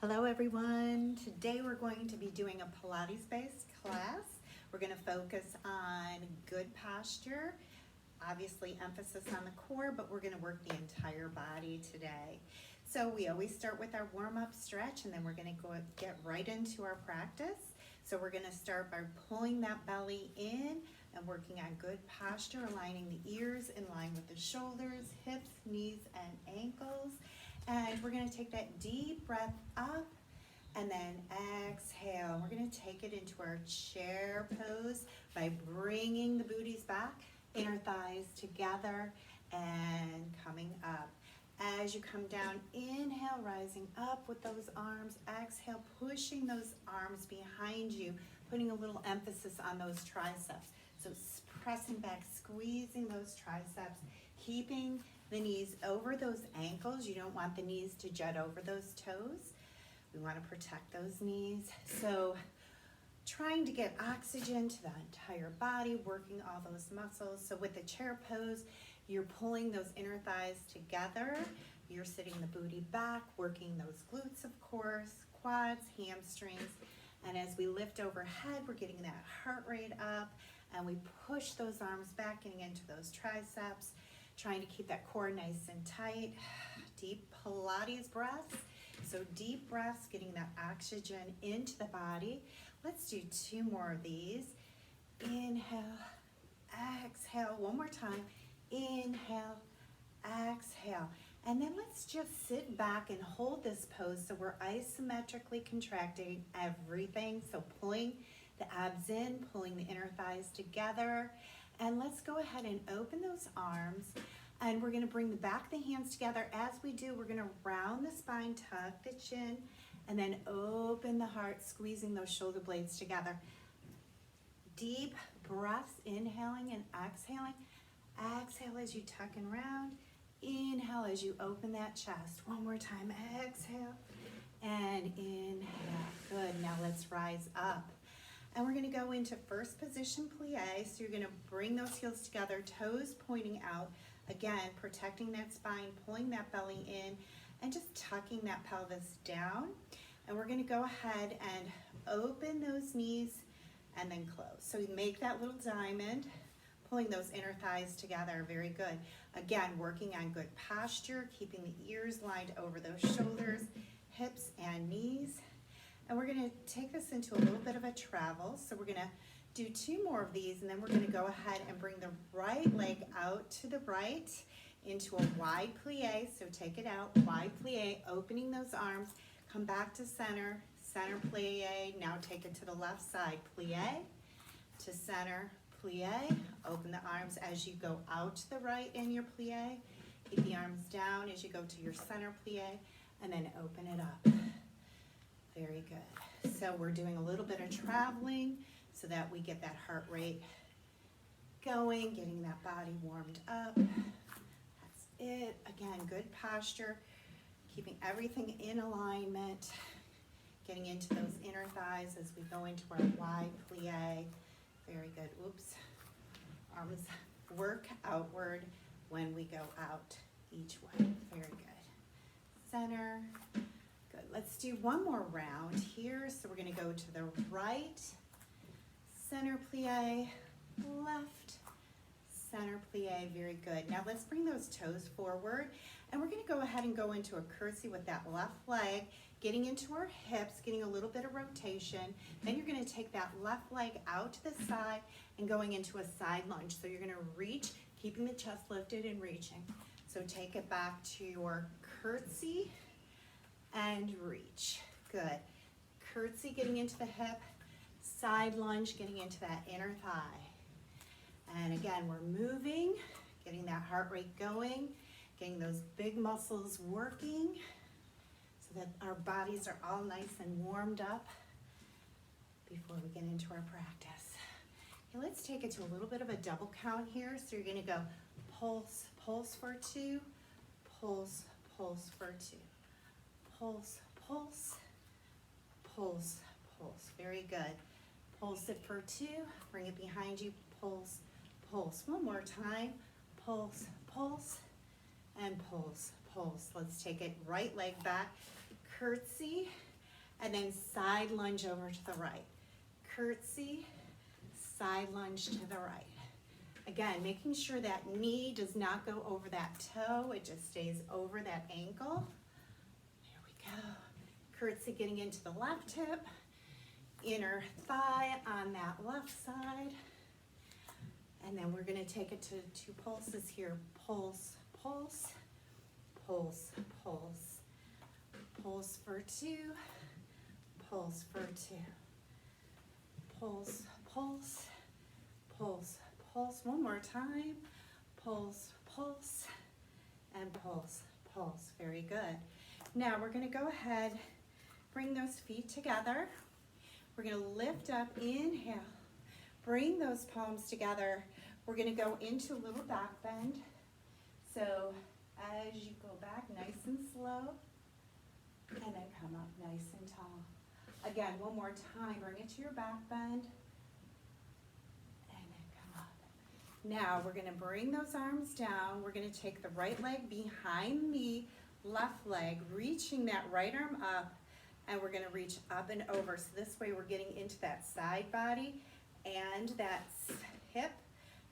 Hello everyone. Today we're going to be doing a Pilates-based class. We're going to focus on good posture, obviously emphasis on the core, but we're going to work the entire body today. So we always start with our warm-up stretch and then we're going to get right into our practice. So we're going to start by pulling that belly in and working on good posture, aligning the ears in line with the shoulders, hips, knees, and ankles. And we're going to take that deep breath up and then exhale. We're going to take it into our chair pose by bringing the booties back, inner thighs together and coming up. As you come down, inhale, rising up with those arms. Exhale, pushing those arms behind you, putting a little emphasis on those triceps. So pressing back, squeezing those triceps, keeping the knees over those ankles. You don't want the knees to jut over those toes. We want to protect those knees. So trying to get oxygen to the entire body, working all those muscles. So with the chair pose, you're pulling those inner thighs together. You're sitting the booty back, working those glutes, of course, quads, hamstrings. And as we lift overhead, we're getting that heart rate up and we push those arms back, getting into those triceps, trying to keep that core nice and tight. Deep Pilates breaths. So deep breaths, getting that oxygen into the body. Let's do 2 more of these. Inhale, exhale. One more time. Inhale, exhale. And then let's just sit back and hold this pose so we're isometrically contracting everything. So pulling the abs in, pulling the inner thighs together. And let's go ahead and open those arms. And we're going to bring the back of the hands together. As we do, we're going to round the spine, tuck the chin, and then open the heart, squeezing those shoulder blades together. Deep breaths, inhaling and exhaling. Exhale as you tuck and round. Inhale as you open that chest. One more time. Exhale and inhale. Good. Now let's rise up. And we're going to go into first position plie. So you're going to bring those heels together, toes pointing out. Again, protecting that spine, pulling that belly in, and just tucking that pelvis down. And we're going to go ahead and open those knees and then close. So we make that little diamond, pulling those inner thighs together. Very good. Again, working on good posture, keeping the ears lined over those shoulders, hips, and knees. And we're going to take this into a little bit of a travel. So we're going to do 2 more of these, and then we're going to go ahead and bring the right leg out to the right into a wide plie. So take it out, wide plie, opening those arms, come back to center, center plie. Now take it to the left side, plie to center, plie. Open the arms as you go out to the right in your plie. Keep the arms down as you go to your center plie, and then open it up. Very good. So we're doing a little bit of traveling so that we get that heart rate going, getting that body warmed up. That's it. Again, good posture, keeping everything in alignment, getting into those inner thighs as we go into our wide plie. Very good. Oops. Arms work outward when we go out each way. Very good. Center. Good. Let's do 1 more round here. So we're going to go to the right, center plie, left, center plie. Very good. Now let's bring those toes forward, and we're going to go ahead and go into a curtsy with that left leg, getting into our hips, getting a little bit of rotation. Then you're going to take that left leg out to the side and going into a side lunge. So you're going to reach, keeping the chest lifted and reaching. So take it back to your curtsy and reach. Good. Curtsy, getting into the hip, side lunge, getting into that inner thigh. And again, we're moving, getting that heart rate going, getting those big muscles working so that our bodies are all nice and warmed up before we get into our practice. Okay, let's take it to a little bit of a double count here. So you're going to go pulse, pulse for 2, pulse, pulse for 2. Pulse, pulse, pulse, pulse. Very good. Pulse it for 2. Bring it behind you. Pulse, pulse. One more time. Pulse, pulse, and pulse, pulse. Let's take it right leg back. Curtsy. and then side lunge over to the right. Curtsy, side lunge to the right. Again, making sure that knee does not go over that toe, it just stays over that ankle. There we go. Curtsy getting into the left hip, inner thigh on that left side. And then we're gonna take it to 2 pulses here. Pulse, pulse, pulse, pulse. Pulse for 2, pulse for 2. Pulse, pulse, pulse, pulse. One more time. Pulse, pulse, and pulse, pulse. Very good. Now we're gonna go ahead, bring those feet together. We're gonna lift up, inhale. Bring those palms together. We're gonna go into a little back bend. So as you go back, nice and slow, and then come up nice and tall. Again, one more time, bring it to your back bend, and then come up. Now we're gonna bring those arms down. We're gonna take the right leg behind the left leg, reaching that right arm up, and we're gonna reach up and over. So this way we're getting into that side body and that hip,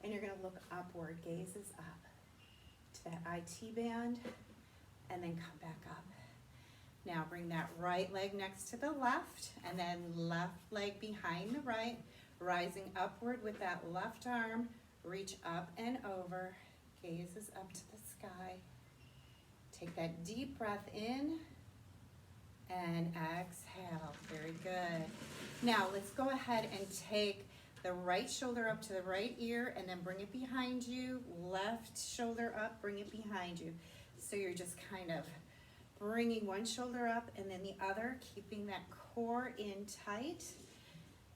and you're gonna look upward, gazes up to that IT band, and then come back up. Now bring that right leg next to the left, and then left leg behind the right, rising upward with that left arm, reach up and over, gazes up to the sky. Take that deep breath in, and exhale, very good. Now let's go ahead and take the right shoulder up to the right ear, and then bring it behind you, left shoulder up, bring it behind you. So you're just kind of bringing one shoulder up and then the other, keeping that core in tight.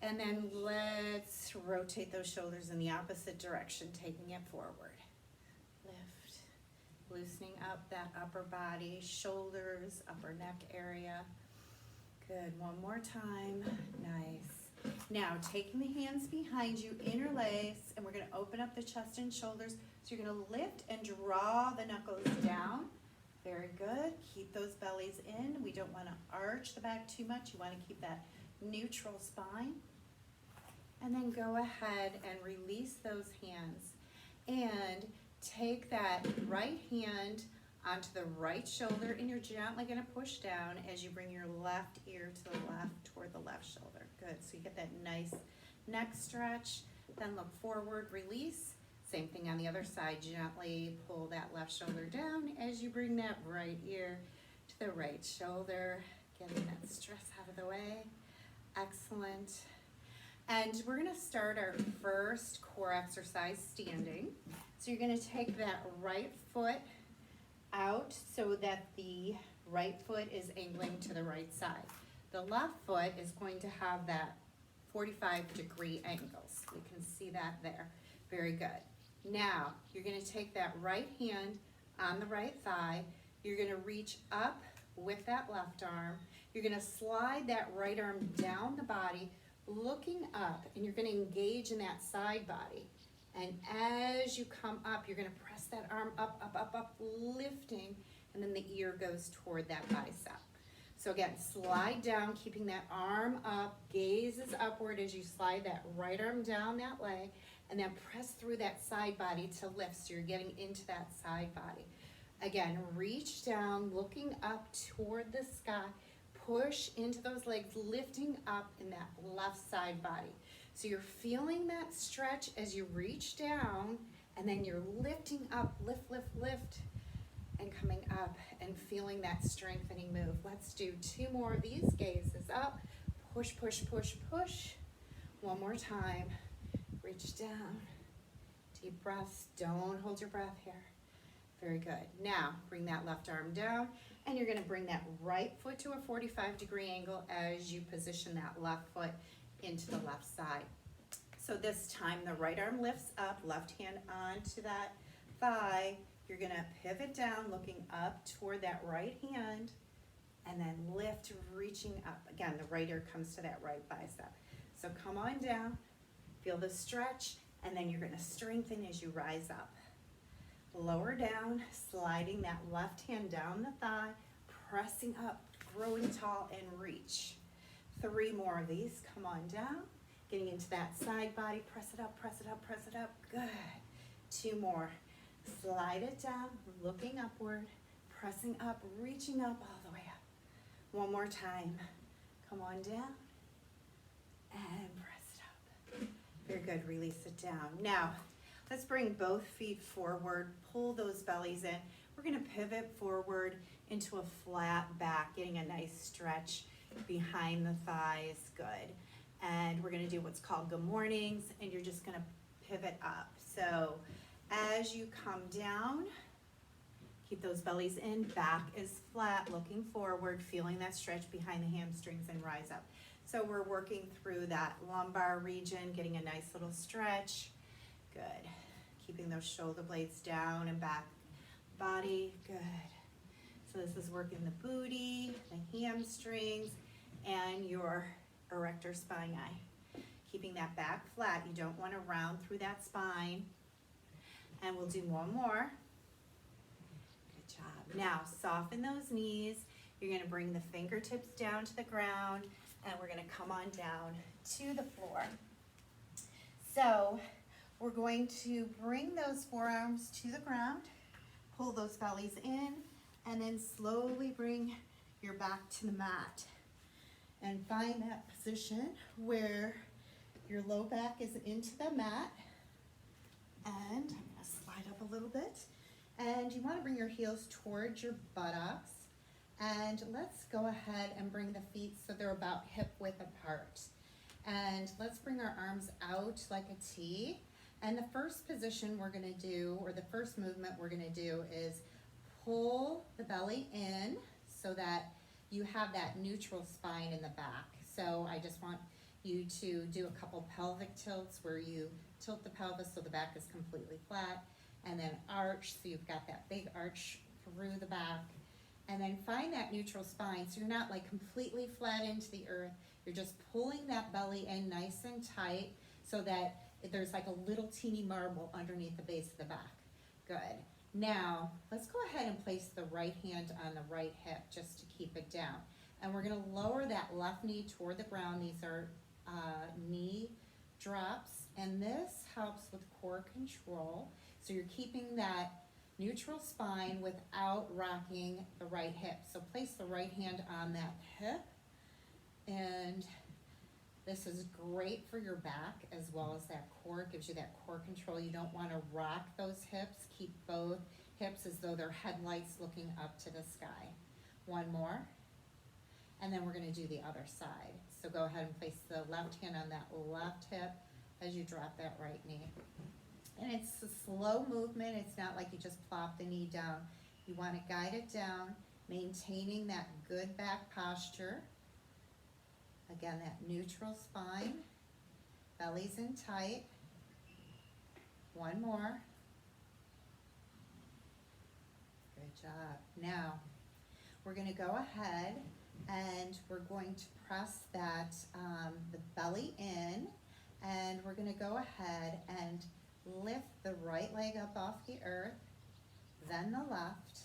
And then let's rotate those shoulders in the opposite direction, taking it forward. Lift, loosening up that upper body, shoulders, upper neck area. Good, one more time, nice. Now taking the hands behind you, interlace, and we're gonna open up the chest and shoulders. So you're gonna lift and draw the knuckles down. Very good. Keep those bellies in. We don't want to arch the back too much. You want to keep that neutral spine. And then go ahead and release those hands. And take that right hand onto the right shoulder, and you're gently going to push down as you bring your left ear to the left toward the left shoulder. Good. So you get that nice neck stretch. Then look forward, release. Same thing on the other side, gently pull that left shoulder down as you bring that right ear to the right shoulder, getting that stress out of the way. Excellent. And we're gonna start our first core exercise standing. So you're gonna take that right foot out so that the right foot is angling to the right side. The left foot is going to have that 45-degree angles. You can see that there. Very good. Now, you're gonna take that right hand on the right thigh. You're gonna reach up with that left arm. You're gonna slide that right arm down the body, looking up, and you're gonna engage in that side body. And as you come up, you're gonna press that arm up, up, up, up, lifting, and then the ear goes toward that bicep. So again, slide down, keeping that arm up, gazes upward as you slide that right arm down that leg, and then press through that side body to lift, so you're getting into that side body. Again, reach down, looking up toward the sky, push into those legs, lifting up in that left side body. So you're feeling that stretch as you reach down, and then you're lifting up, lift, lift, lift, and coming up and feeling that strengthening move. Let's do 2 more of these. Gazes up, push, push, push, push. One more time. Reach down, deep breaths, don't hold your breath here. Very good. Now, bring that left arm down, and you're gonna bring that right foot to a 45-degree angle as you position that left foot into the left side. So this time, the right arm lifts up, left hand onto that thigh. You're gonna pivot down, looking up toward that right hand, and then lift, reaching up. Again, the right ear comes to that right bicep. So come on down. Feel the stretch, and then you're gonna strengthen as you rise up. Lower down, sliding that left hand down the thigh, pressing up, growing tall, and reach. 3 more of these. Come on down. Getting into that side body. Press it up, press it up, press it up. Good. 2 more. Slide it down, looking upward, pressing up, reaching up all the way up. 1 more time. Come on down and press it up. Very good. Release it down. Now, let's bring both feet forward. Pull those bellies in. We're going to pivot forward into a flat back, getting a nice stretch behind the thighs. Good. And we're going to do what's called good mornings, and you're just going to pivot up. So as you come down, keep those bellies in, back is flat, looking forward, feeling that stretch behind the hamstrings, and rise up. So we're working through that lumbar region, getting a nice little stretch. Good. Keeping those shoulder blades down and back body. Good. So this is working the booty, the hamstrings, and your erector spinae. Keeping that back flat. You don't want to round through that spine. And we'll do 1 more. Good job. Now, soften those knees. You're going to bring the fingertips down to the ground, and we're going to come on down to the floor. So, we're going to bring those forearms to the ground, pull those bellies in, and then slowly bring your back to the mat. And find that position where your low back is into the mat. And I'm going to slide up a little bit. And you want to bring your heels towards your buttocks. And let's go ahead and bring the feet so they're about hip width apart. And let's bring our arms out like a T. And the first position we're going to do, or the first movement we're going to do, is pull the belly in so that you have that neutral spine in the back. So I just want you to do a couple pelvic tilts where you tilt the pelvis so the back is completely flat, and then arch so you've got that big arch through the back, and then find that neutral spine so you're not like completely flat into the earth. You're just pulling that belly in nice and tight so that there's like a little teeny marble underneath the base of the back. Good. Now, let's go ahead and place the right hand on the right hip just to keep it down. And we're going to lower that left knee toward the ground. These are knee drops, and this helps with core control. So you're keeping that neutral spine without rocking the right hip. So place the right hand on that hip, and this is great for your back as well as that core. It gives you that core control. You don't want to rock those hips. Keep both hips as though they're headlights looking up to the sky. 1 more. And then we're going to do the other side. So go ahead and place the left hand on that left hip as you drop that right knee. And it's a slow movement. It's not like you just plop the knee down. You want to guide it down, maintaining that good back posture. Again, that neutral spine, belly's in tight. 1 more. Good job. Now, we're going to go ahead and we're going to press that the belly in, and we're going to go ahead and lift the right leg up off the earth, then the left,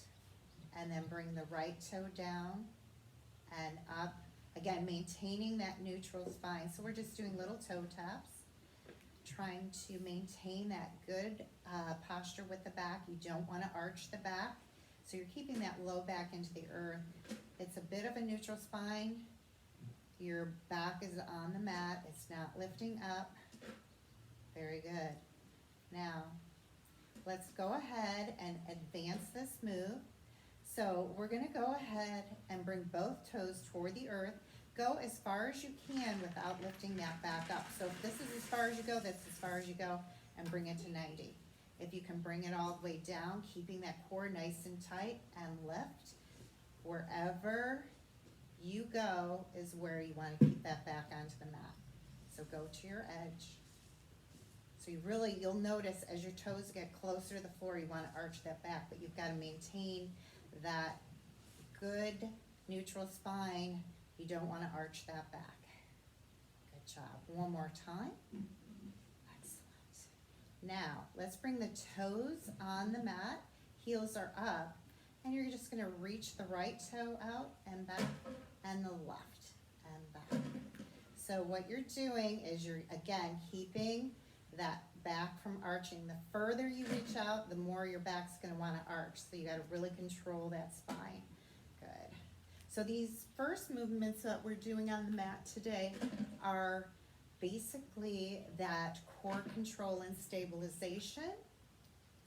and then bring the right toe down and up. Again, maintaining that neutral spine. So we're just doing little toe taps, trying to maintain that good posture with the back. You don't want to arch the back. So you're keeping that low back into the earth. It's a bit of a neutral spine. Your back is on the mat. It's not lifting up. Very good. Now, let's go ahead and advance this move. So we're going to go ahead and bring both toes toward the earth. Go as far as you can without lifting that back up. So if this is as far as you go, that's as far as you go, and bring it to 90. If you can bring it all the way down, keeping that core nice and tight, and lift. Wherever you go is where you want to keep that back onto the mat. So go to your edge. So you'll notice as your toes get closer to the floor, you want to arch that back, but you've got to maintain that good neutral spine. You don't want to arch that back. Good job. 1 more time. Excellent. Now, let's bring the toes on the mat. Heels are up. And you're just going to reach the right toe out and back, and the left and back. So what you're doing is you're, again, keeping that back from arching. The further you reach out, the more your back's gonna wanna arch. So you gotta really control that spine. Good. So these first movements that we're doing on the mat today are basically that core control and stabilization,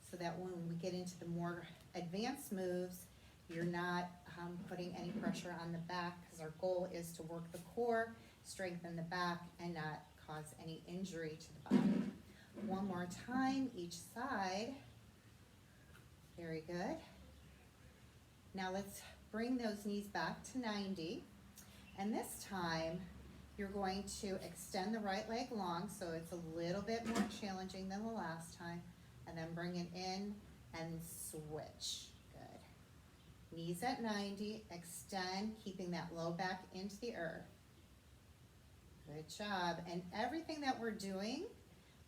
so that when we get into the more advanced moves, you're not putting any pressure on the back, because our goal is to work the core, strengthen the back, and not cause any injury to the body. One more time, each side. Very good. Now let's bring those knees back to 90. And this time, you're going to extend the right leg long, so it's a little bit more challenging than the last time. And then bring it in and switch. Good. Knees at 90, extend, keeping that low back into the earth. Good job. And everything that we're doing,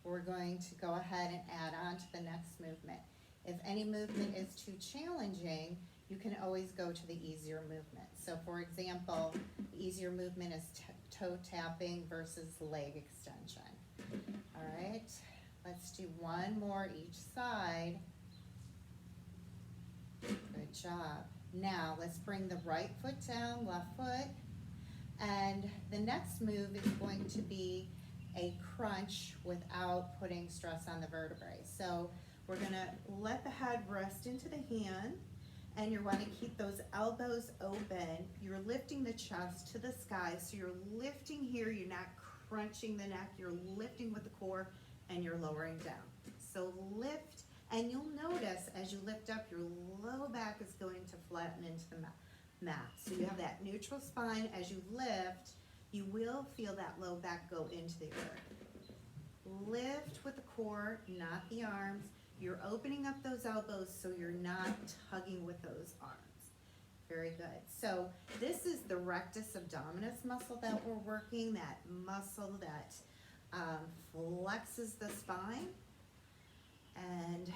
we're going to go ahead and add on to the next movement. If any movement is too challenging, you can always go to the easier movement. So for example, the easier movement is toe tapping versus leg extension. All right, let's do one more each side. Good job. Now let's bring the right foot down, left foot. And the next move is going to be a crunch without putting stress on the vertebrae. So we're gonna let the head rest into the hand, and you want to keep those elbows open. You're lifting the chest to the sky, so you're lifting here, you're not crunching the neck, you're lifting with the core, and you're lowering down. So lift, and you'll notice as you lift up, your low back is going to flatten into the mat. So you have that neutral spine. As you lift, you will feel that low back go into the earth. Lift with the core, not the arms. You're opening up those elbows so you're not tugging with those arms. Very good. So this is the rectus abdominis muscle that we're working, that muscle that flexes the spine. And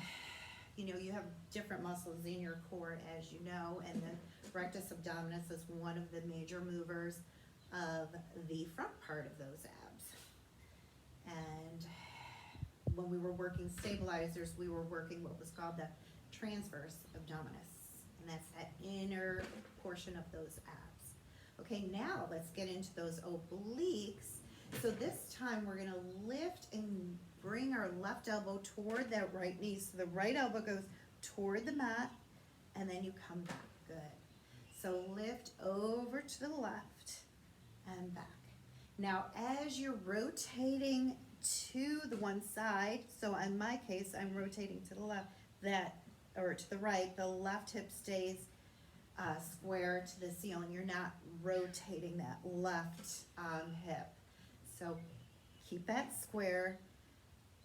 you know, you have different muscles in your core, as you know, and the rectus abdominis is one of the major movers of the front part of those abs. And when we were working stabilizers, we were working what was called the transverse abdominis, and that's that inner portion of those abs. Okay, now let's get into those obliques. So this time we're gonna lift and bring our left elbow toward that right knee. So the right elbow goes toward the mat, and then you come back. Good. So lift over to the left and back. Now as you're rotating to the one side, so in my case I'm rotating to the left, or to the right, the left hip stays square to the ceiling. You're not rotating that left hip. So keep that square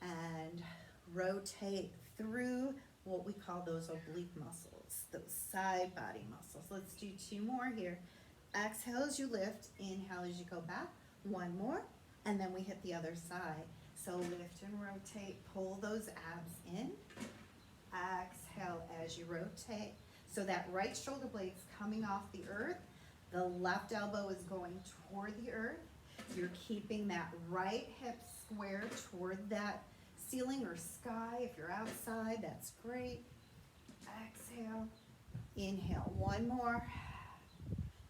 and rotate through what we call those oblique muscles, those side body muscles. Let's do two more here. Exhale as you lift, inhale as you go back. One more, and then we hit the other side. So lift and rotate, pull those abs in. Exhale as you rotate. So that right shoulder blade's coming off the earth. The left elbow is going toward the earth. You're keeping that right hip square toward that ceiling or sky. If you're outside, that's great. Exhale, inhale. One more.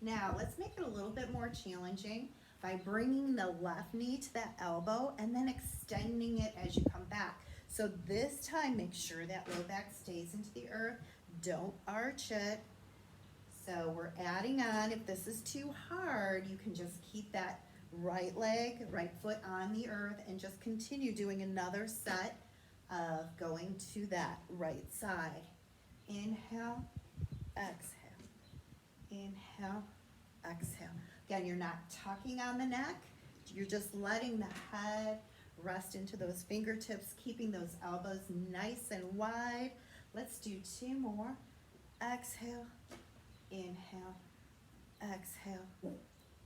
Now let's make it a little bit more challenging by bringing the left knee to that elbow and then extending it as you come back. So this time, make sure that low back stays into the earth. Don't arch it. So we're adding on. If this is too hard, you can just keep that right leg, right foot on the earth, and just continue doing another set of going to that right side. Inhale, exhale. Inhale, exhale. Again, you're not tucking on the neck. You're just letting the head rest into those fingertips, keeping those elbows nice and wide. Let's do two more. Exhale, inhale, exhale,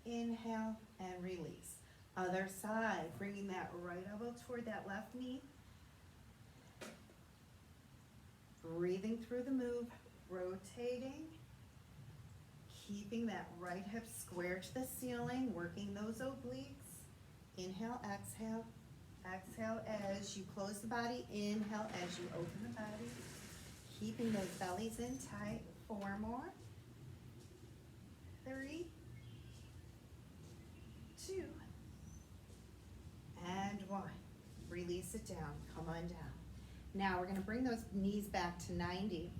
inhale, and release. Other side, bringing that right elbow toward that left knee. Breathing through the move, rotating, keeping that right hip square to the ceiling, working those obliques. Inhale, exhale. Exhale as you close the body. Inhale as you open the body. Keeping those bellies in tight. 4 more. 3, 2, and 1. Release it down. Come on down. Now we're going to bring those knees back to 90.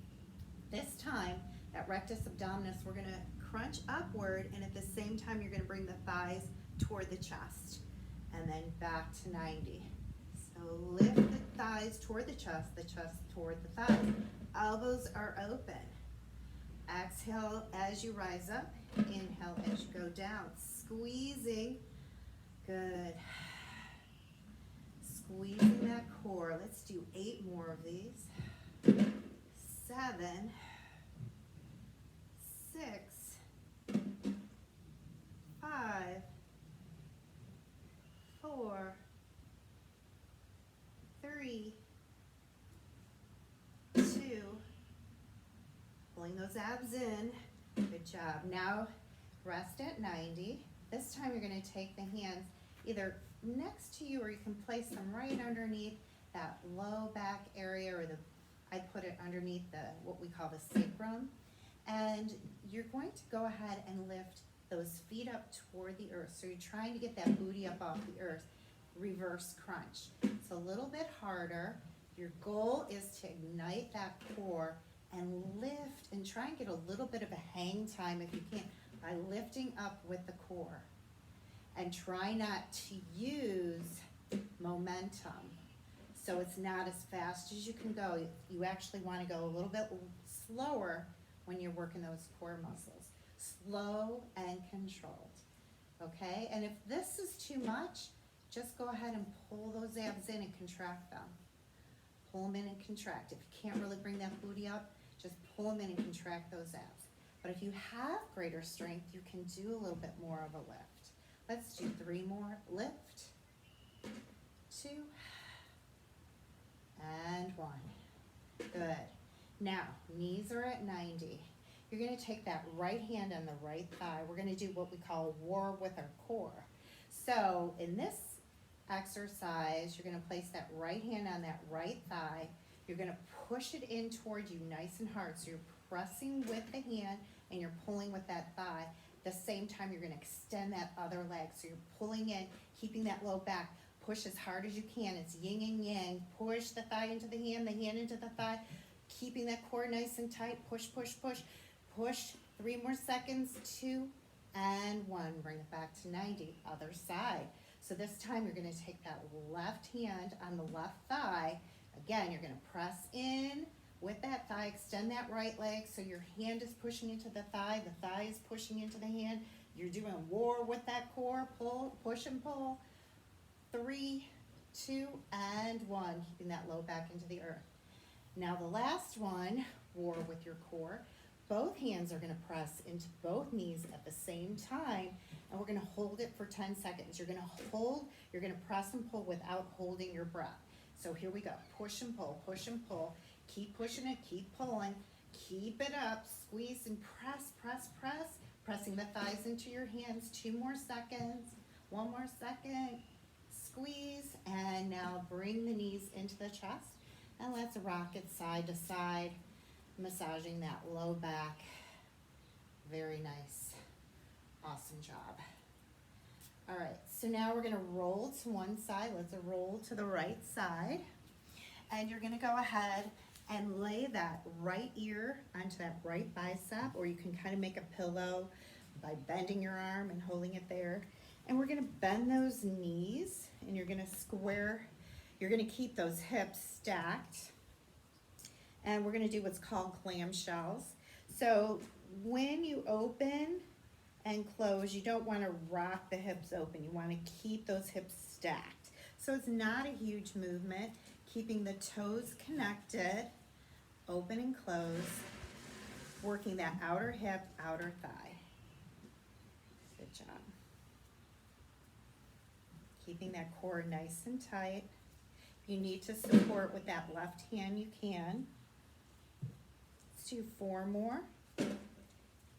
This time, at rectus abdominis, we're going to crunch upward, and at the same time, you're going to bring the thighs toward the chest, and then back to 90. So lift the thighs toward the chest toward the thighs. Elbows are open. Exhale as you rise up. Inhale as you go down. Squeezing. Good. Squeezing that core. Let's do 8 more of these. 7, 6, 5, 4, 3, 2. Pulling those abs in. Good job. Now rest at 90. This time you're going to take the hands either next to you, or you can place them right underneath that low back area, or I put it underneath what we call the sacrum. And you're going to go ahead and lift those feet up toward the earth. So you're trying to get that booty up off the earth. Reverse crunch. It's a little bit harder. Your goal is to ignite that core and lift, and try and get a little bit of a hang time if you can by lifting up with the core. And try not to use momentum. So it's not as fast as you can go. You actually want to go a little bit slower when you're working those core muscles. Slow and controlled. Okay? And if this is too much, just go ahead and pull those abs in and contract them. Pull them in and contract. If you can't really bring that booty up, just pull them in and contract those abs. But if you have greater strength, you can do a little bit more of a lift. Let's do 3 more. Lift, 2, and 1. Good. Now, knees are at 90. You're going to take that right hand on the right thigh. We're going to do what we call a war with our core. So in this exercise, you're going to place that right hand on that right thigh. You're going to push it in towards you nice and hard. So you're pressing with the hand and you're pulling with that thigh. At the same time, you're going to extend that other leg. So you're pulling in, keeping that low back. Push as hard as you can. It's yin and yang. Push the thigh into the hand into the thigh. Keeping that core nice and tight. Push, push, push. Push. 3 more seconds. 2 and 1. Bring it back to 90. Other side. So this time you're going to take that left hand on the left thigh. Again, you're going to press in with that thigh. Extend that right leg so your hand is pushing into the thigh is pushing into the hand. You're doing war with that core. Pull, push and pull. 3, 2, and 1. Keeping that low back into the earth. Now the last one, war with your core. Both hands are going to press into both knees at the same time, and we're going to hold it for 10 seconds. You're going to hold, you're going to press and pull without holding your breath. So here we go. Push and pull, push and pull. Keep pushing it, keep pulling. Keep it up, squeeze and press, press, press. Pressing the thighs into your hands. 2 more seconds. 1 more second. Squeeze, and now bring the knees into the chest. And let's rock it side to side, massaging that low back. Very nice. Awesome job. All right, so now we're going to roll to one side. Let's roll to the right side. And you're going to go ahead and lay that right ear onto that right bicep, or you can kind of make a pillow by bending your arm and holding it there. And we're going to bend those knees, and you're going to square. You're going to keep those hips stacked. And we're going to do what's called clamshells. So when you open and close, you don't want to rock the hips open. You want to keep those hips stacked. So it's not a huge movement. Keeping the toes connected, open and close, working that outer hip, outer thigh. Good job. Keeping that core nice and tight. If you need to support with that left hand, you can. Let's do 4 more.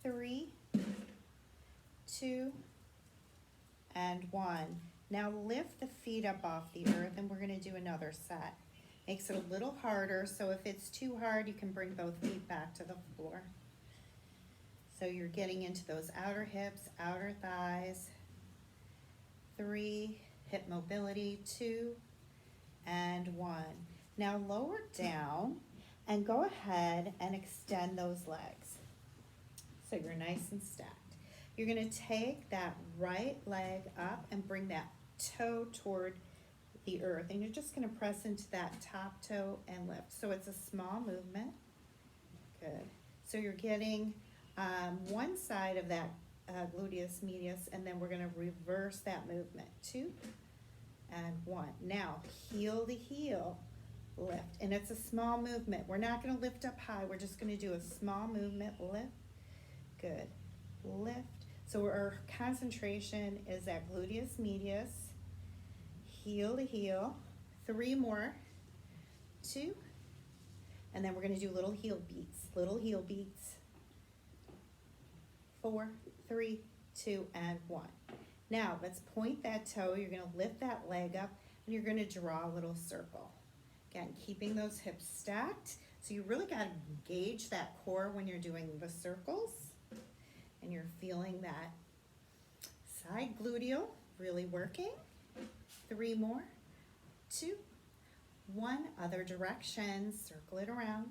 3, 2, and 1. Now lift the feet up off the earth, and we're gonna do another set. Makes it a little harder, so if it's too hard, you can bring both feet back to the floor. So you're getting into those outer hips, outer thighs. 3, hip mobility, 2, and 1. Now lower down and go ahead and extend those legs. So you're nice and stacked. You're gonna take that right leg up and bring that toe toward the earth, and you're just gonna press into that top toe and lift. So it's a small movement. Good. So you're getting one side of that gluteus medius, and then we're gonna reverse that movement. 2 and 1. Now heel to heel lift, and it's a small movement. We're not gonna lift up high, we're just gonna do a small movement, lift. Good. Lift. So our concentration is that gluteus medius, heel to heel. 3 more. 2. And then we're going to do little heel beats. Little heel beats. 4, 3, 2, and 1. Now let's point that toe. You're going to lift that leg up, and you're going to draw a little circle. Again, keeping those hips stacked. So you really got to engage that core when you're doing the circles. And you're feeling that side gluteal really working. 3 more. 2, 1. Other direction. Circle it around.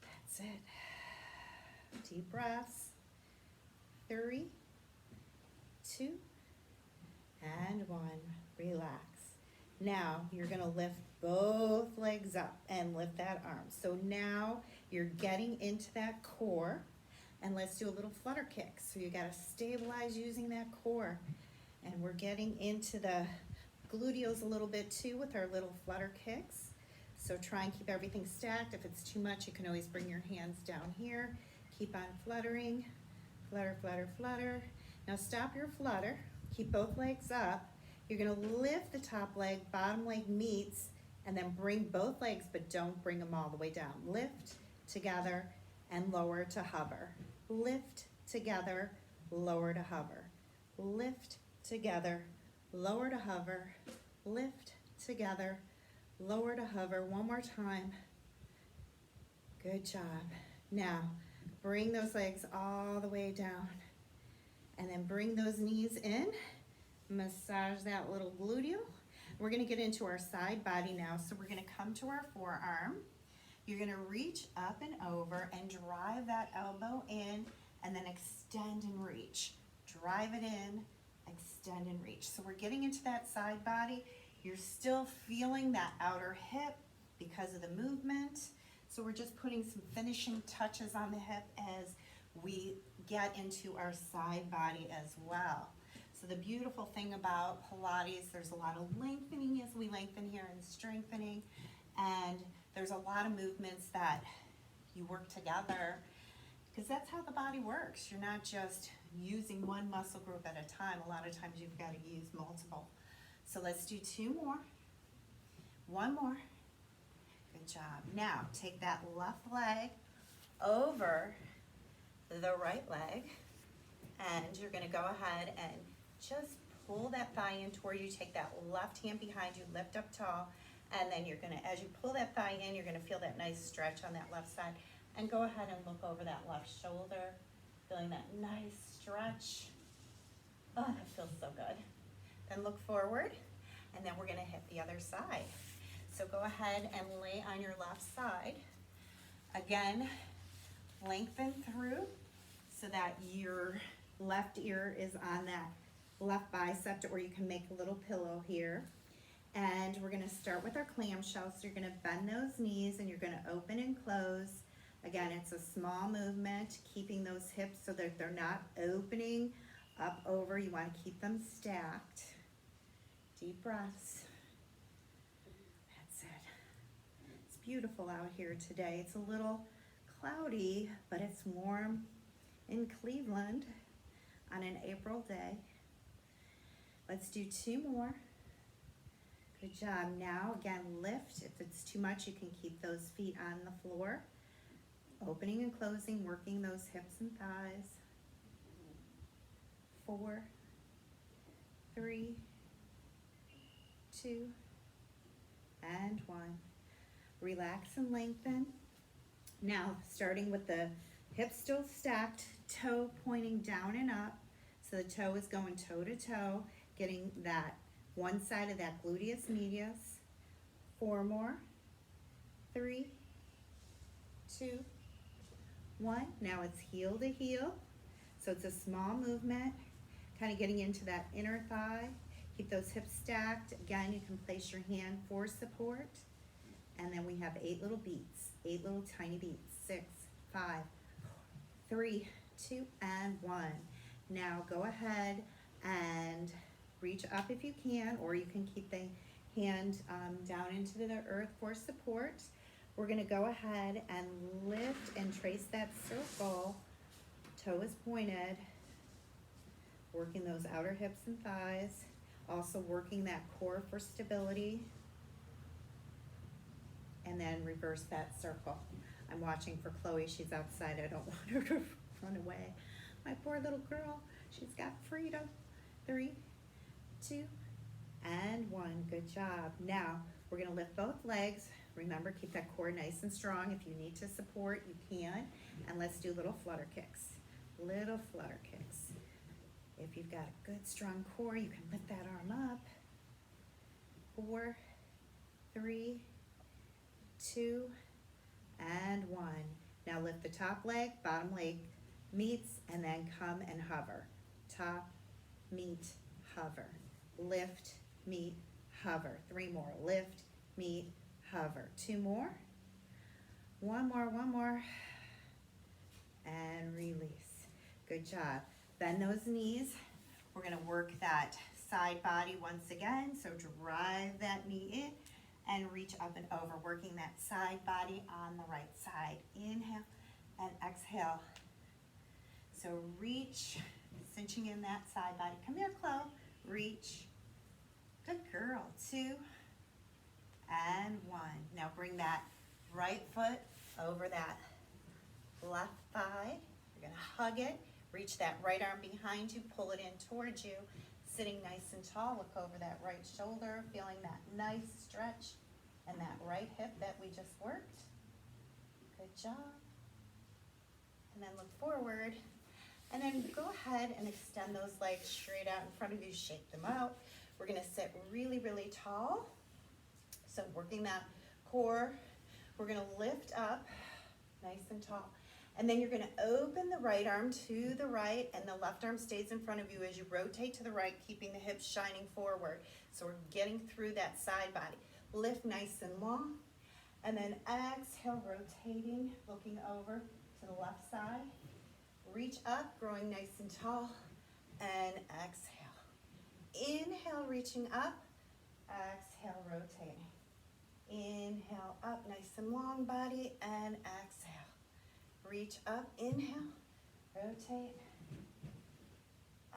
That's it. Deep breaths. 3, 2, and 1. Relax. Now you're going to lift both legs up and lift that arm. So now you're getting into that core. And let's do a little flutter kick. So you got to stabilize using that core. And we're getting into the gluteals a little bit too with our little flutter kicks. So try and keep everything stacked. If it's too much, you can always bring your hands down here. Keep on fluttering. Flutter, flutter, flutter. Now stop your flutter. Keep both legs up. You're going to lift the top leg, bottom leg meets, and then bring both legs, but don't bring them all the way down. Lift together and lower to hover. Lift together, lower to hover. Lift together, lower to hover. Lift together, lower to hover. One more time. Good job. Now, bring those legs all the way down. And then bring those knees in. Massage that little gluteal. We're going to get into our side body now. So we're going to come to our forearm. You're going to reach up and over and drive that elbow in and then extend and reach. Drive it in, extend and reach. So we're getting into that side body. You're still feeling that outer hip because of the movement. So we're just putting some finishing touches on the hip as we get into our side body as well. So the beautiful thing about Pilates, there's a lot of lengthening as we lengthen here and strengthening. And there's a lot of movements that you work together because that's how the body works. You're not just using one muscle group at a time. A lot of times you've got to use multiple. So let's do 2 more. 1 more. Good job. Now take that left leg over the right leg, and you're going to go ahead and just pull that thigh in toward you. Take that left hand behind you, lift up tall. And then you're going to, as you pull that thigh in, you're going to feel that nice stretch on that left side. And go ahead and look over that left shoulder, feeling that nice stretch. Oh, that feels so good. Then look forward, and then we're going to hit the other side. So go ahead and lay on your left side. Again, lengthen through so that your left ear is on that left bicep, or you can make a little pillow here. And we're going to start with our clamshell. So you're going to bend those knees and you're going to open and close. Again, it's a small movement, keeping those hips so that they're not opening up over. You want to keep them stacked. Deep breaths. That's it. It's beautiful out here today. It's a little cloudy, but it's warm in Cleveland on an April day. Let's do 2 more. Good job. Now, again, lift. If it's too much, you can keep those feet on the floor. Opening and closing, working those hips and thighs. 4, 3, 2, and 1. Relax and lengthen. Now, starting with the hips still stacked, toe pointing down and up. So the toe is going toe to toe, getting that one side of that gluteus medius. 4 more. 3, 2, 1. Now it's heel to heel. So it's a small movement, kind of getting into that inner thigh. Keep those hips stacked. Again, you can place your hand for support. And then we have 8 little beats, 8 little tiny beats. 6, 5, 3, 2, and 1. Now go ahead and reach up if you can, or you can keep the hand down into the earth for support. We're going to go ahead and lift and trace that circle. Toe is pointed, working those outer hips and thighs, also working that core for stability, and then reverse that circle. I'm watching for Chloe. She's outside. I don't want her to run away. My poor little girl. She's got freedom. 3, 2, and 1. Good job. Now, we're going to lift both legs. Remember, keep that core nice and strong. If you need to support, you can. And let's do little flutter kicks. Little flutter kicks. If you've got a good, strong core, you can lift that arm up. 4, 3, 2, and 1. Now lift the top leg, bottom leg meets, and then come and hover. Top, meet, hover. Lift, meet, hover. 3 more. Lift, meet, hover. 2 more. 1 more, 1 more. And release. Good job. Bend those knees. We're going to work that side body once again. So drive that knee in and reach up and over, working that side body on the right side. Inhale and exhale. So reach, cinching in that side body. Come here, Chloe. Reach. Good girl. 2 and 1. Now bring that right foot over that left thigh. You're going to hug it. Reach that right arm behind you. Pull it in towards you. Sitting nice and tall. Look over that right shoulder. Feeling that nice stretch and that right hip that we just worked. Good job. And then look forward. And then go ahead and extend those legs straight out in front of you. Shake them out. We're going to sit really, really tall. So working that core. We're going to lift up nice and tall. And then you're going to open the right arm to the right, and the left arm stays in front of you as you rotate to the right, keeping the hips shining forward. So we're getting through that side body. Lift nice and long, and then exhale, rotating, looking over to the left side. Reach up, growing nice and tall, and exhale. Inhale, reaching up, exhale, rotating. Inhale, up, nice and long body, and exhale. Reach up, inhale, rotate,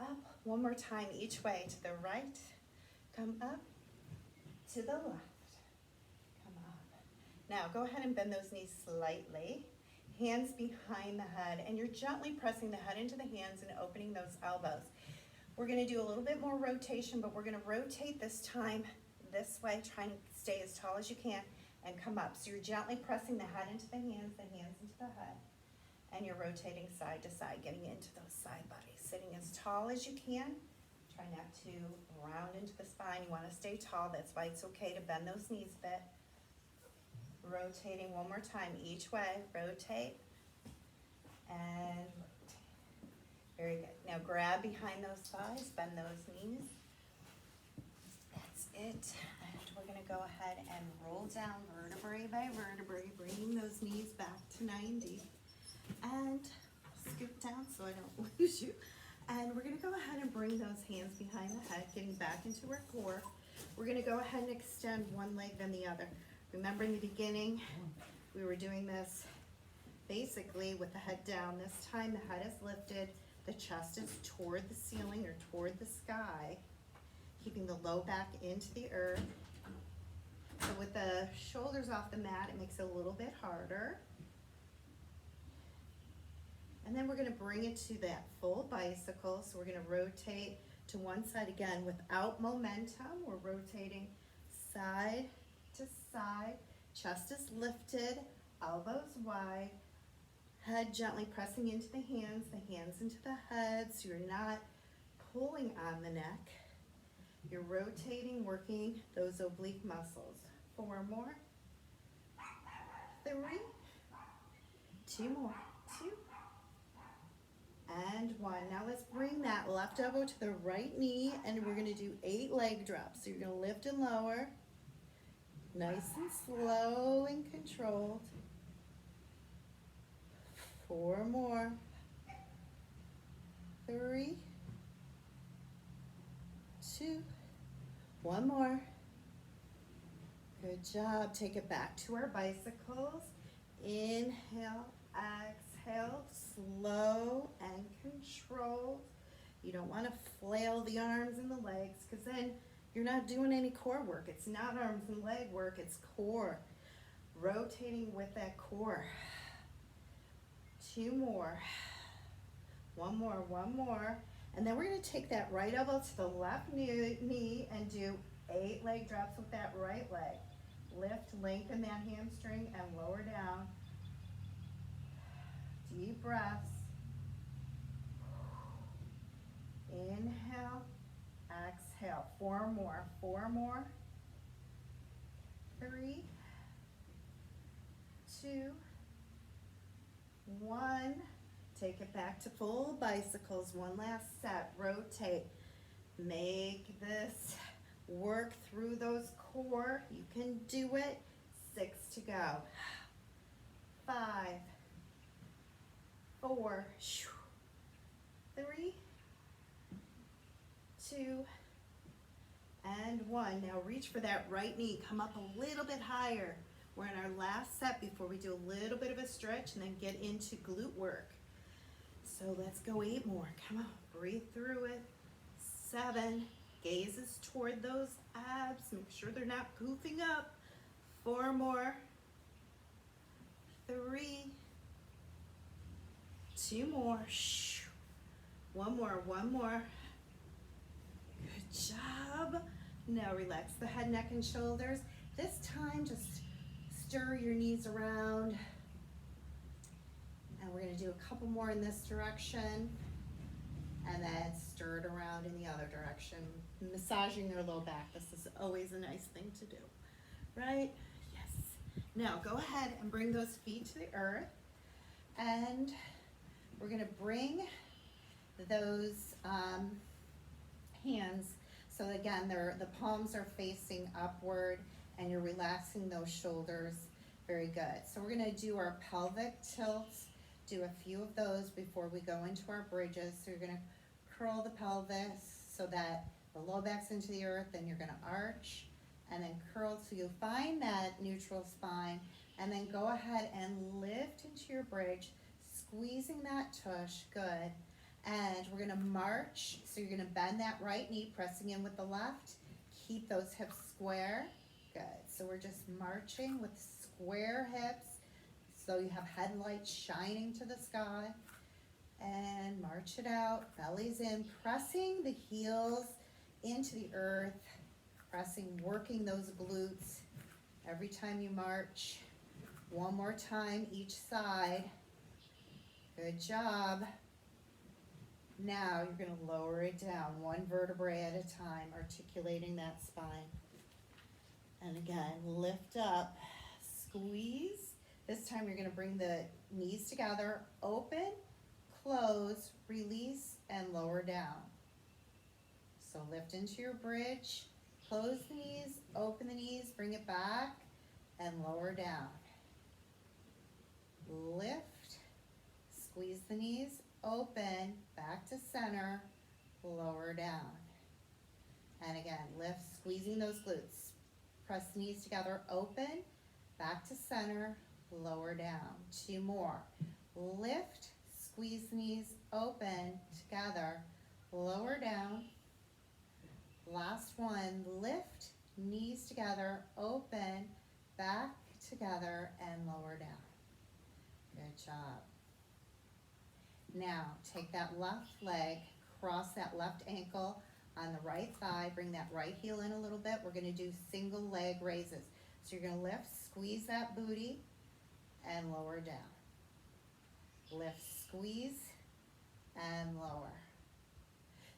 up. One more time each way, to the right, come up, to the left, come up. Now go ahead and bend those knees slightly, hands behind the head, and you're gently pressing the head into the hands and opening those elbows. We're going to do a little bit more rotation, but we're going to rotate this time this way, try and stay as tall as you can, and come up. So you're gently pressing the head into the hands into the head. And you're rotating side to side, getting into those side bodies. Sitting as tall as you can. Try not to round into the spine. You want to stay tall. That's why it's okay to bend those knees a bit. Rotating one more time each way. Rotate. And rotate. Very good. Now grab behind those thighs. Bend those knees. That's it. And we're going to go ahead and roll down vertebrae by vertebrae, bringing those knees back to 90. And scoot down so I don't lose you. And we're going to go ahead and bring those hands behind the head, getting back into our core. We're going to go ahead and extend one leg then the other. Remember in the beginning, we were doing this basically with the head down. This time the head is lifted, the chest is toward the ceiling or toward the sky, keeping the low back into the earth. So with the shoulders off the mat, it makes it a little bit harder. And then we're going to bring it to that full bicycle. So we're going to rotate to to one side again without momentum. We're rotating side to side. Chest is lifted, elbows wide, head gently pressing into the hands into the head, so you're not pulling on the neck. You're rotating, working those oblique muscles. 4 more. 3. 2 more. 2. And 1. Now let's bring that left elbow to the right knee, and we're going to do 8 leg drops. So you're going to lift and lower, nice and slow and controlled. 4 more. 3. 2. 1 more. Good job. Take it back to our bicycles. Inhale, exhale, slow and controlled. You don't want to flail the arms and the legs, because then you're not doing any core work. It's not arms and leg work, it's core. Rotating with that core. 2 more. 1 more, 1 more. And then we're going to take that right elbow to the left knee and do 8 leg drops with that right leg. Lift, lengthen that hamstring, and lower down. Deep breaths. Inhale, exhale. 4 more, 4 more. 3, 2, 1. Take it back to full bicycles. 1 last set. Rotate. Make this work through those core. You can do it. 6 to go. 5, 4, 3, 2, and 1. Now reach for that right knee. Come up a little bit higher. We're in our last set before we do a little bit of a stretch and then get into glute work. So let's go 8 more. Come on, breathe through it. 7, gazes toward those abs. Make sure they're not poofing up. 4 more. 3, 2 more. 1 more, 1 more. Good job. Now relax the head, neck, and shoulders. This time, just stir your knees around. And we're going to do a couple more in this direction. And then stir it around in the other direction. Massaging your low back. This is always a nice thing to do. Right? Yes. Now go ahead and bring those feet to the earth. And we're going to bring those hands, so again, the palms are facing upward, and you're relaxing those shoulders. Very good. So we're going to do our pelvic tilts, do a few of those before we go into our bridges. So you're going to curl the pelvis so that the low back's into the earth, and you're going to arch, and then curl so you find that neutral spine, and then go ahead and lift into your bridge, squeezing that tush. Good. And we're going to march, so you're going to bend that right knee, pressing in with the left. Keep those hips square. Good. So we're just marching with square hips, so you have headlights shining to the sky. And march it out, bellies in, pressing the heels into the earth, pressing, working those glutes every time you march. 1 more time each side. Good job. Now you're going to lower it down 1 vertebrae at a time, articulating that spine. And again, lift up, squeeze. This time you're going to bring the knees together, open, close, release, and lower down. So lift into your bridge, close the knees, open the knees, bring it back, and lower down. Lift, squeeze the knees, open, back to center, lower down. And again, lift, squeezing those glutes. Press the knees together, open, back to center, lower down. 2 more. Lift, squeeze the knees, open, together, lower down. Last one, lift, knees together, open, back together, and lower down. Good job. Now, take that left leg, cross that left ankle, On the right thigh, bring that right heel in a little bit. We're gonna do single leg raises. So you're gonna lift, squeeze that booty, and lower down. Lift, squeeze, and lower.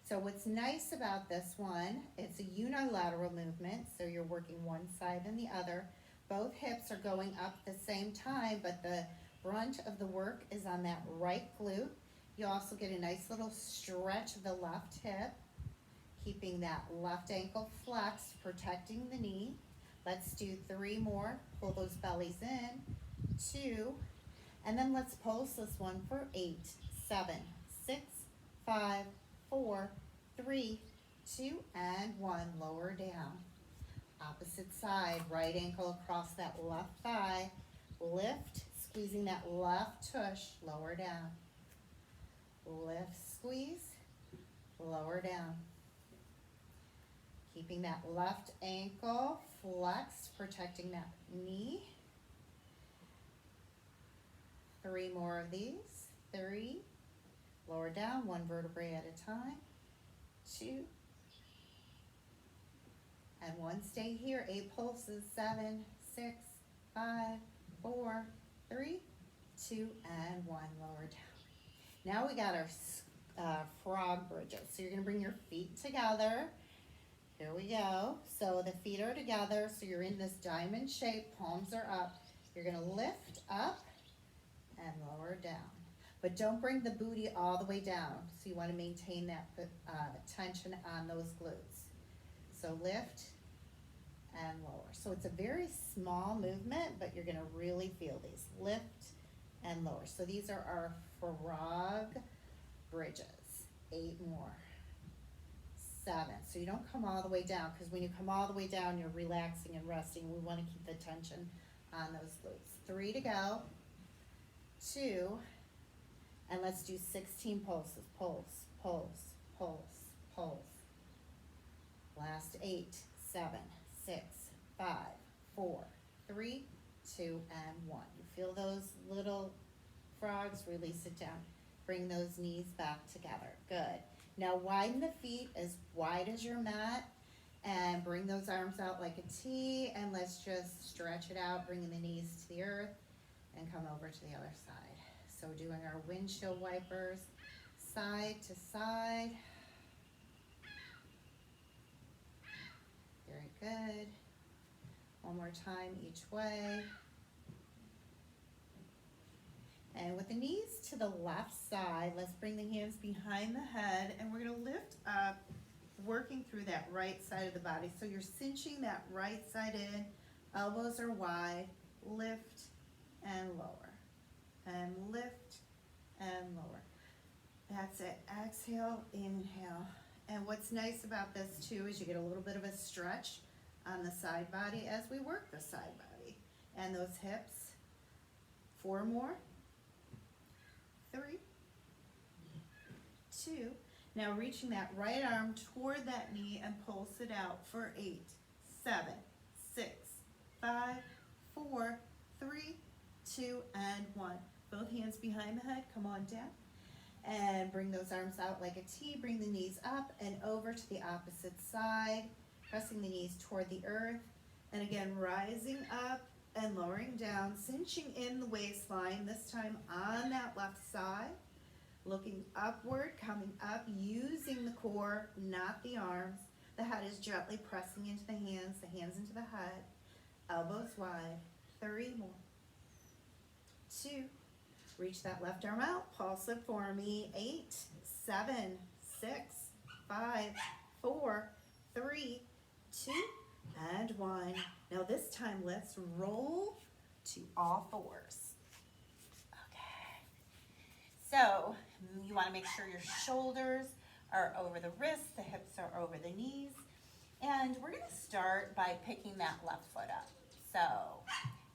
So what's nice about this one, it's a unilateral movement, so you're working one side and the other. Both hips are going up at the same time, but the brunt of the work is on that right glute. You also get a nice little stretch of the left hip, keeping that left ankle flexed, protecting the knee. Let's do 3 more. Pull those bellies in. 2, and then let's pulse this one for 8, 7, 6, 5, 4, 3, 2, and 1. Lower down. Opposite side, right ankle across that left thigh. Lift, squeezing that left tush, lower down. Lift, squeeze, lower down. Keeping that left ankle flexed, protecting that knee. 3 more of these. 3, lower down, 1 vertebrae at a time. 2, and 1. Stay here. 8 pulses. 7, 6, 5, 4, 3, 2, and 1. Lower down. Now we got our frog bridges. So you're going to bring your feet together. Here we go. So the feet are together. So you're in this diamond shape. Palms are up. You're going to lift up and lower down. But don't bring the booty all the way down. So you want to maintain that tension on those glutes. So lift and lower. So it's a very small movement, but you're going to really feel these. Lift and lower. So these are our frog bridges. 8 more. 7. So you don't come all the way down, because when you come all the way down, you're relaxing and resting. We want to keep the tension on those glutes. 3 to go. 2. And let's do 16 pulses. Pulse, pulse, pulse, pulse. Last 8, 7, 6, 5, 4, 3, 2, and 1. You feel those little frogs? Release it down. Bring those knees back together. Good. Now widen the feet as wide as your mat and bring those arms out like a T, and let's just stretch it out, bringing the knees to the earth and come over to the other side. So doing our windshield wipers side to side. Very good. One more time each way. And with the knees to the left side, let's bring the hands behind the head, and we're going to lift up, working through that right side of the body. So you're cinching that right side in, elbows are wide, lift and lower, and lift and lower. That's it. Exhale, inhale. And what's nice about this too is you get a little bit of a stretch on the side body as we work the side body. And those hips. 4 more. 3, 2. Now reaching that right arm toward that knee and pulse it out for 8, 7, 6, 5, 4, 3, 2, and 1. Both hands behind the head. Come on down. And bring those arms out like a T. Bring the knees up and over to the opposite side. Pressing the knees toward the earth. And again, rising up and lowering down. Cinching in the waistline, this time on that left side. Looking upward, coming up, using the core, not the arms. The head is gently pressing into the hands into the head. Elbows wide. 3 more. 2. Reach that left arm out. Pulse it for me. 8, 7, 6, 5, 4, 3, 2, and 1. Now this time let's roll to all fours. Okay. So you want to make sure your shoulders are over the wrists, the hips are over the knees. And we're going to start by picking that left foot up. So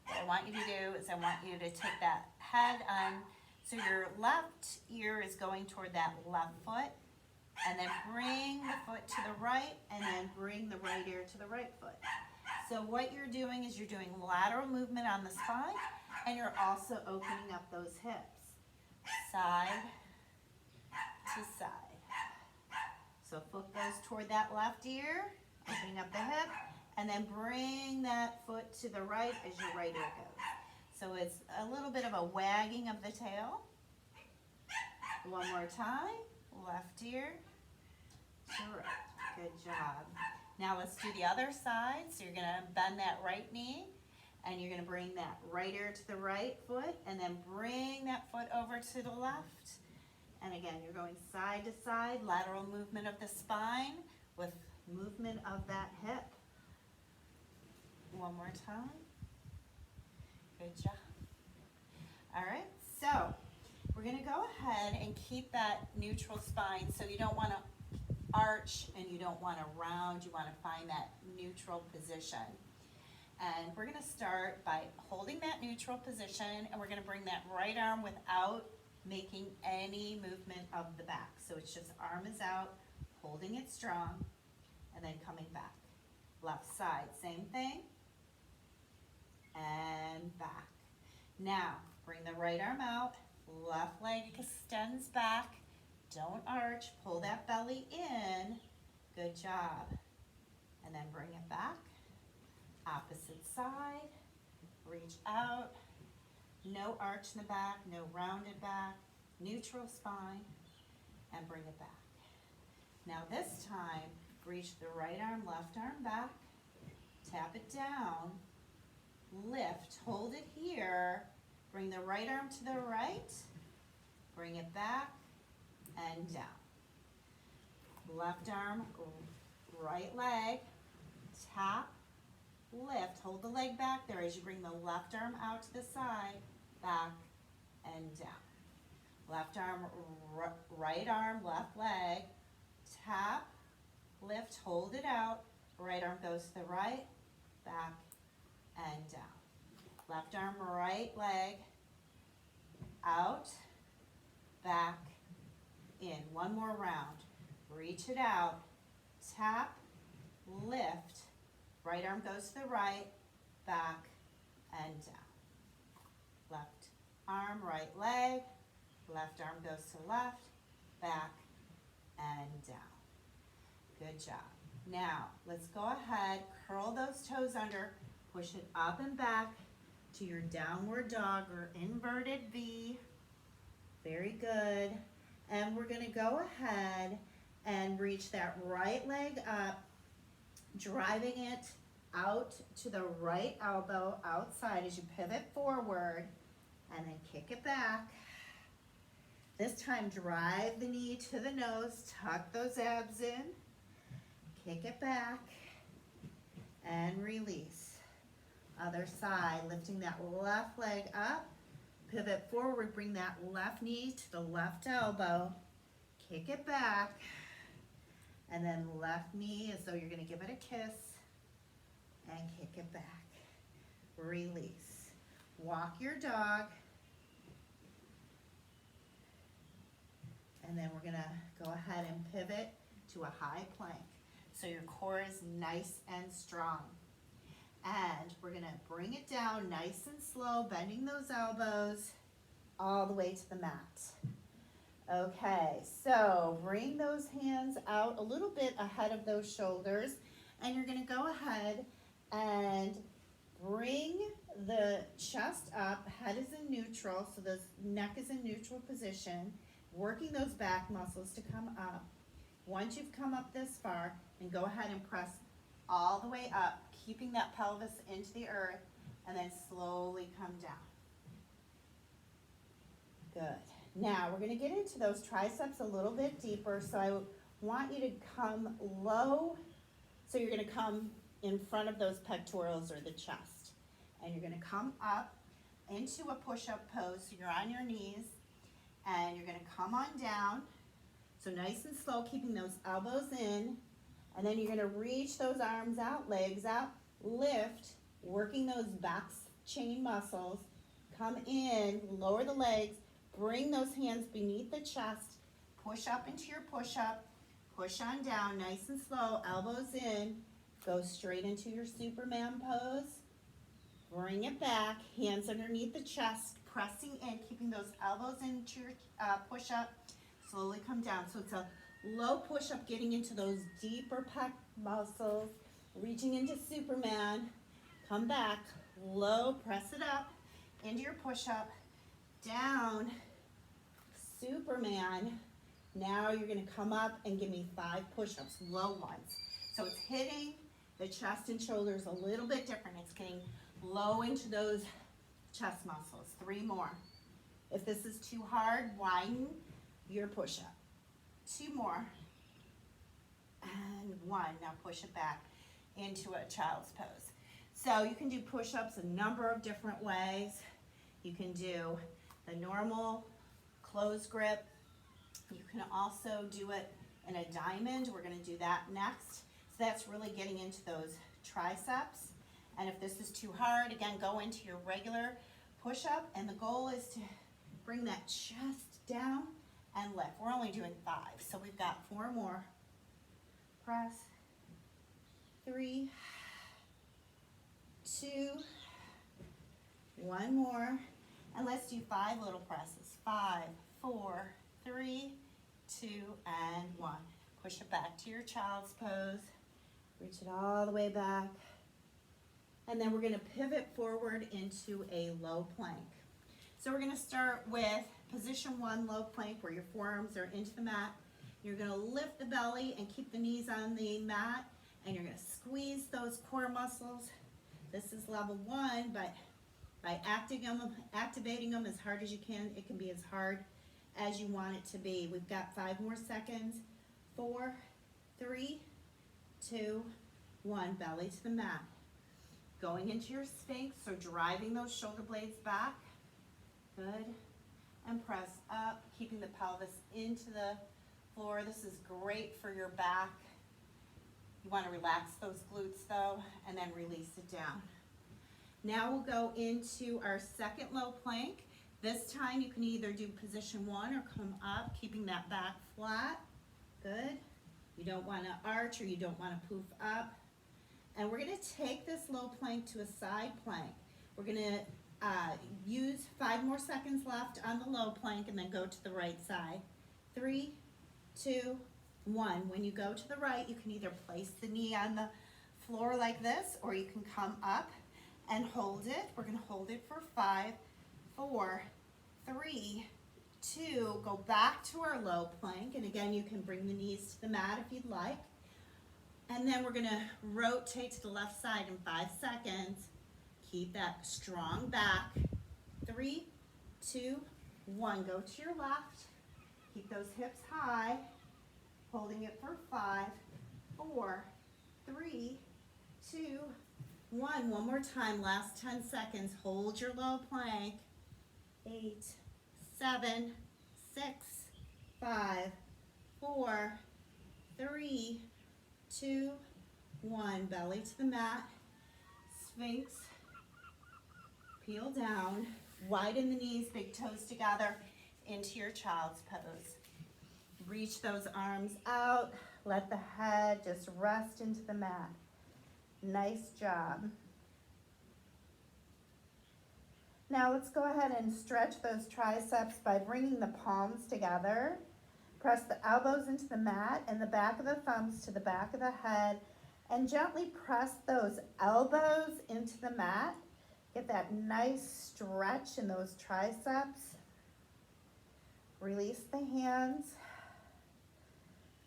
what I want you to do is I want you to take that head on, so your left ear is going toward that left foot, and then bring the foot to the right, and then bring the right ear to the right foot. So what you're doing is you're doing lateral movement on the spine, and you're also opening up those hips, side to side. So foot goes toward that left ear, opening up the hip, and then bring that foot to the right as your right ear goes. So it's a little bit of a wagging of the tail. One more time, left ear to right. Good job. Now let's do the other side. So you're gonna bend that right knee, and you're gonna bring that right ear to the right foot, and then bring that foot over to the left. And again, you're going side to side, lateral movement of the spine with movement of that hip. One more time. Good job. All right, so we're gonna go ahead and keep that neutral spine. So you don't wanna arch and you don't wanna round, you wanna find that neutral position. And we're gonna start by holding that neutral position, and we're gonna bring that right arm without making any movement of the back. So it's just arm is out, holding it strong, and then coming back. Left side, same thing, and back. Now, bring the right arm out, left leg extends back, don't arch, pull that belly in, good job. And then bring it back, opposite side, reach out, no arch in the back, no rounded back, neutral spine, and bring it back. Now this time, reach the right arm, left arm back, tap it down, lift, hold it here, bring the right arm to the right, bring it back, and down. Left arm, right leg, tap, lift, hold the leg back there as you bring the left arm out to the side, back, and down. Left arm, right arm, left leg, tap, lift, hold it out, right arm goes to the right, back, and down. Left arm, right leg, out, back, in. One more round. Reach it out, tap, lift, right arm goes to the right, back, and down. Left arm, right leg, left arm goes to left, back, and down. Good job. Now, let's go ahead, curl those toes under, push it up and back to your downward dog or inverted V. Very good. And we're gonna go ahead and reach that right leg up, driving it out to the right elbow outside as you pivot forward, and then kick it back. This time, drive the knee to the nose, tuck those abs in, kick it back, and release. Other side, lifting that left leg up, pivot forward, bring that left knee to the left elbow, kick it back, and then left knee as though you're gonna give it a kiss, and kick it back. Release. Walk your dog. And then we're gonna go ahead and pivot to a high plank. So your core is nice and strong. And we're gonna bring it down nice and slow, bending those elbows all the way to the mat. Okay, so bring those hands out a little bit ahead of those shoulders, and you're gonna go ahead and bring the chest up, head is in neutral, so the neck is in neutral position, working those back muscles to come up. Once you've come up this far, and go ahead and press all the way up, keeping that pelvis into the earth, and then slowly come down. Good. Now we're gonna get into those triceps a little bit deeper, so I want you to come low, so you're gonna come in front of those pectorals or the chest. And you're gonna come up into a push-up pose, so you're on your knees, and you're gonna come on down, so nice and slow, keeping those elbows in, and then you're gonna reach those arms out, legs out, lift, working those back chain muscles, come in, lower the legs, bring those hands beneath the chest, push up into your push-up, push on down, nice and slow, elbows in, go straight into your Superman pose, bring it back, hands underneath the chest, pressing in, keeping those elbows into your push-up, slowly come down. So it's a Low push-up, getting into those deeper pec muscles, reaching into Superman. Come back, low, press it up, into your push-up, down, Superman. Now you're gonna come up and give me 5 push-ups, low ones. So it's hitting the chest and shoulders a little bit different. It's getting low into those chest muscles. 3 more. If this is too hard, widen your push-up. 2 more. And 1. Now push it back into a child's pose. So you can do push-ups a number of different ways. You can do the normal closed grip. You can also do it in a diamond. We're going to do that next. So that's really getting into those triceps. And if this is too hard, again, go into your regular push-up. And the goal is to bring that chest down and lift. We're only doing 5, so we've got 4 more. Press. 3, 2, 1 more. And let's do 5 little presses. 5, 4, 3, 2, and 1. Push it back to your child's pose. Reach it all the way back. And then we're going to pivot forward into a low plank. So we're going to start with position 1, low plank, where your forearms are into the mat. You're going to lift the belly and keep the knees on the mat. And you're going to squeeze those core muscles. This is level 1, but by activating them as hard as you can, it can be as hard as you want it to be. We've got 5 more seconds. 4, 3, 2, 1. Belly to the mat. Going into your Sphinx, so driving those shoulder blades back. Good. And press up, keeping the pelvis into the floor. This is great for your back. You want to relax those glutes though, and then release it down. Now we'll go into our second low plank. This time you can either do position 1 or come up, keeping that back flat. Good. You don't want to arch or you don't want to poof up. And we're going to take this low plank to a side plank. We're going to use 5 more seconds left on the low plank and then go to the right side. 3, 2, 1. When you go to the right, you can either place the knee on the floor like this, or you can come up and hold it. We're going to hold it for 5, 4, 3, 2. Go back to our low plank. And again, you can bring the knees to the mat if you'd like. And then we're going to rotate to the left side in 5 seconds. Keep that strong back. 3, 2, 1. Go to your left. Keep those hips high. Holding it for 5, 4, 3, 2, 1. One more time. Last 10 seconds. Hold your low plank. 8, 7, 6, 5, 4, 3, 2, 1. Belly to the mat. Sphinx. Peel down. Widen the knees, big toes together into your child's pose. Reach those arms out. Let the head just rest into the mat. Nice job. Now let's go ahead and stretch those triceps by bringing the palms together. Press the elbows into the mat and the back of the thumbs to the back of the head, and gently press those elbows into the mat. Get that nice stretch in those triceps. Release the hands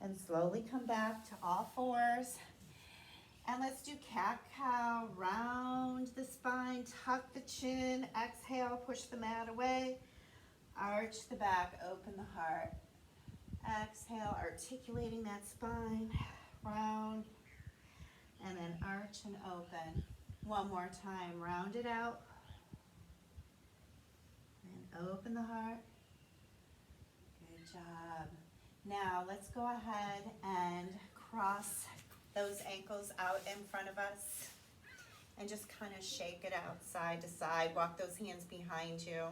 and slowly come back to all fours. And let's do cat-cow. Round the spine, tuck the chin, exhale, push the mat away, arch the back, open the heart. Exhale, articulating that spine, round, and then arch and open. One more time, round it out, and open the heart. Good job. Now let's go ahead and cross those ankles out in front of us and just kind of shake it out side to side. Walk those hands behind you.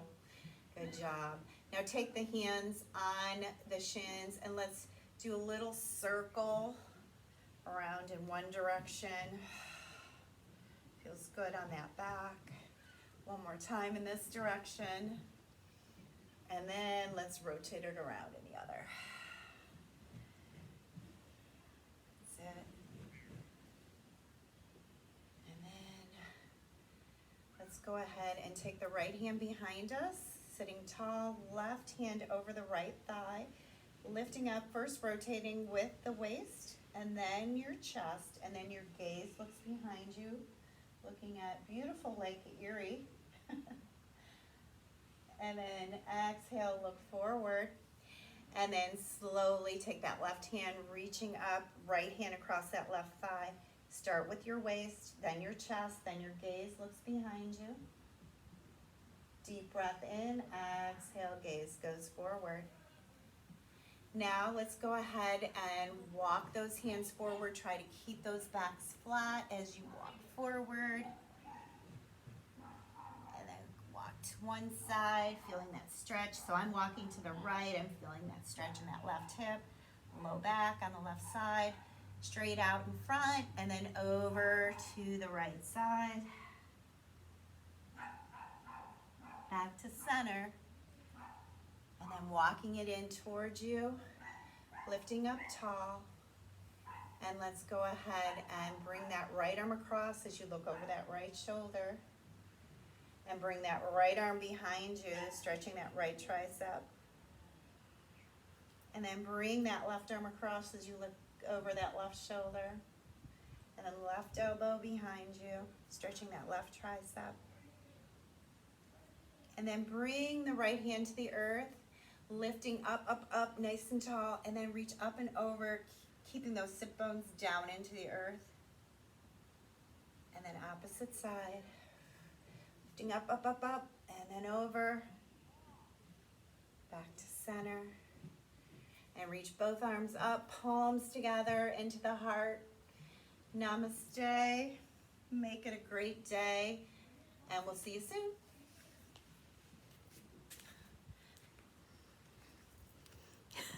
Good job. Now take the hands on the shins and let's do a little circle around in one direction. Feels good on that back. One more time in this direction. And then let's rotate it around in the other. go ahead and take the right hand behind us, sitting tall, left hand over the right thigh, lifting up, first rotating with the waist, and then your chest, and then your gaze looks behind you, looking at beautiful Lake Erie. And then exhale, look forward, and then slowly take that left hand, reaching up, right hand across that left thigh. Start with your waist, then your chest, then your gaze looks behind you. Deep breath in, exhale, gaze goes forward. Now let's go ahead and walk those hands forward. Try to keep those backs flat as you walk forward. And then walk to one side, feeling that stretch. So I'm walking to the right, I'm feeling that stretch in that left hip. Low back on the left side. Straight out in front, and then over to the right side. Back to center. And then walking it in towards you, lifting up tall. And let's go ahead and bring that right arm across as you look over that right shoulder. And bring that right arm behind you, stretching that right tricep. And then bring that left arm across as you look over that left shoulder, and then left elbow behind you, stretching that left tricep. And then bring the right hand to the earth, lifting up, up, up, nice and tall, and then reach up and over, keeping those sit bones down into the earth. And then opposite side, lifting up, up, up, up, and then over, back to center. And reach both arms up, palms together into the heart. Namaste. Make it a great day. And we'll see you soon.